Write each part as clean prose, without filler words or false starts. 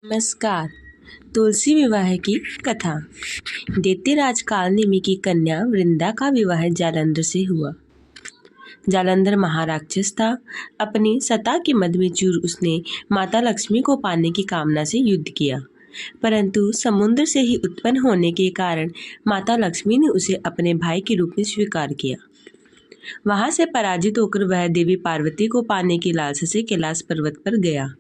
नमस्कार। तुलसी विवाह की कथा। दैत्य राजकाल नेमि की कन्या वृंदा का विवाह जालंधर से हुआ। जालंधर महाराक्षस था। अपनी सत्ता के मद में चूर उसने माता लक्ष्मी को पाने की कामना से युद्ध किया, परंतु समुद्र से ही उत्पन्न होने के कारण माता लक्ष्मी ने उसे अपने भाई के रूप में स्वीकार किया। वहां से पराजित होकर वह देवी पार्वती को पाने की लालसा से कैलाश पर्वत पर गया।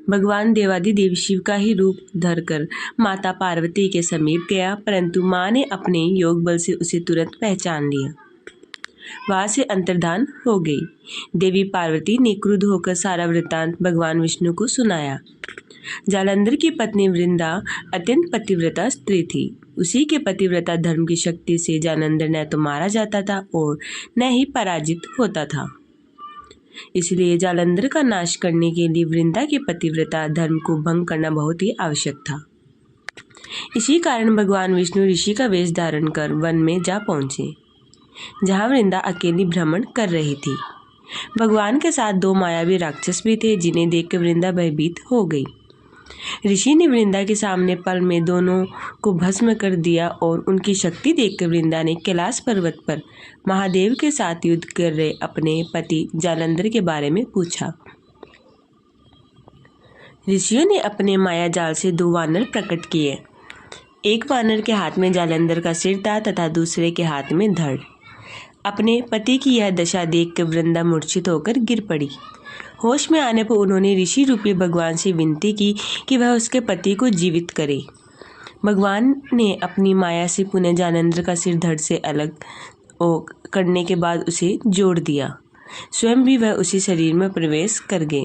भगवान देवादिदेव शिव का ही रूप धरकर माता पार्वती के समीप गया, परंतु मां ने अपने योग बल से उसे तुरंत पहचान लिया। वहां से अंतर्धान हो गई। देवी पार्वती ने क्रुद्ध होकर सारा वृत्तांत भगवान विष्णु को सुनाया। जालंधर की पत्नी वृंदा अत्यंत पतिव्रता स्त्री थी। उसी के पतिव्रता धर्म की शक्ति से जालंधर न तो मारा जाता था और न ही पराजित होता था। इसलिए जालंधर का नाश करने के लिए वृंदा के पतिव्रता धर्म को भंग करना बहुत ही आवश्यक था। इसी कारण भगवान विष्णु ऋषि का वेश धारण कर वन में जा पहुंचे, जहां वृंदा अकेली भ्रमण कर रही थी। भगवान के साथ दो मायावी राक्षस भी थे, जिन्हें देखकर वृंदा भयभीत हो गई। ऋषि ने वृंदा के सामने पल में दोनों को भस्म कर दिया और उनकी शक्ति देखकर वृंदा ने कैलाश पर्वत पर महादेव के साथ युद्ध कर रहे अपने पति जालंधर के बारे में पूछा। ऋषियों ने अपने माया जाल से दो वानर प्रकट किए। एक वानर के हाथ में जालंधर का सिर था तथा दूसरे के हाथ में धड़। अपने पति की यह दशा देखकर वृंदा मूर्छित होकर गिर पड़ी। होश में आने पर उन्होंने ऋषि रूपी भगवान से विनती की कि वह उसके पति को जीवित करे। भगवान ने अपनी माया से पुनः जालंधर का सिर धड़ से अलग करने के बाद उसे जोड़ दिया। स्वयं भी वह उसी शरीर में प्रवेश कर गए।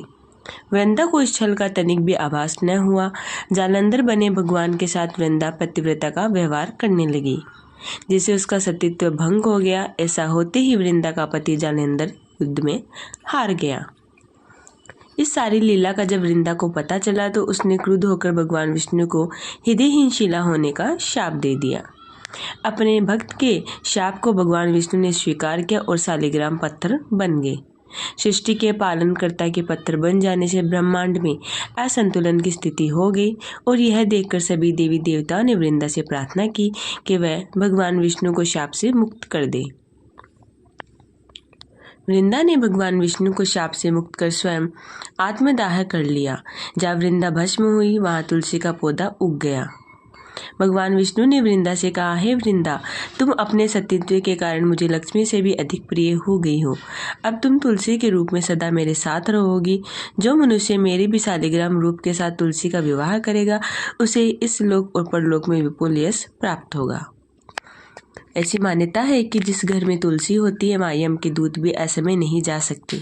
वृंदा को इस छल का तनिक भी आभास न हुआ। जालंधर बने भगवान के साथ वृंदा पतिव्रता का व्यवहार करने लगी, जिससे उसका सतीत्व भंग हो गया। ऐसा होते ही वृंदा का पति जालंधर युद्ध में हार गया। इस सारी लीला का जब वृंदा को पता चला तो उसने क्रुद्ध होकर भगवान विष्णु को हृदयहीन शिला होने का शाप दे दिया। अपने भक्त के शाप को भगवान विष्णु ने स्वीकार किया और शालिग्राम पत्थर बन गए। सृष्टि के पालनकर्ता के पत्थर बन जाने से ब्रह्मांड में असंतुलन की स्थिति हो गई और यह देखकर सभी देवी देवताओं ने वृंदा से प्रार्थना की कि वह भगवान विष्णु को शाप से मुक्त कर दे। वृंदा ने भगवान विष्णु को शाप से मुक्त कर स्वयं आत्मदाह कर लिया। जब वृंदा भस्म हुई, वहां तुलसी का पौधा उग गया। भगवान विष्णु ने वृंदा से कहा, हे वृंदा, तुम अपने सतीत्व के कारण मुझे लक्ष्मी से भी अधिक प्रिय हो गई हो। अब तुम तुलसी के रूप में सदा मेरे साथ रहोगी। जो मनुष्य मेरे भी शालिग्राम रूप के साथ तुलसी का विवाह करेगा, उसे इस लोक और परलोक में विपुल यश प्राप्त होगा। ऐसी मान्यता है कि जिस घर में तुलसी होती है, वहाँ यम के दूत भी असमय नहीं जा सकते।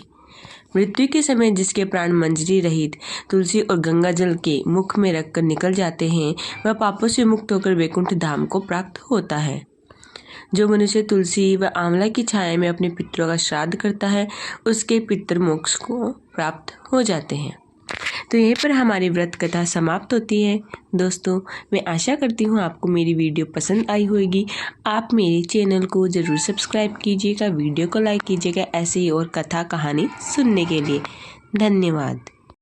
मृत्यु के समय जिसके प्राण मंजरी रहित तुलसी और गंगा जल के मुख में रखकर निकल जाते हैं, वह पापों से मुक्त होकर वैकुंठ धाम को प्राप्त होता है। जो मनुष्य तुलसी व आंवला की छाया में अपने पितरों का श्राद्ध करता है, उसके पितृ मोक्ष को प्राप्त हो जाते हैं। तो यहीं पर हमारी व्रत कथा समाप्त होती है। दोस्तों, मैं आशा करती हूँ आपको मेरी वीडियो पसंद आई होगी। आप मेरे चैनल को ज़रूर सब्सक्राइब कीजिएगा, वीडियो को लाइक कीजिएगा ऐसे ही और कथा कहानी सुनने के लिए। धन्यवाद।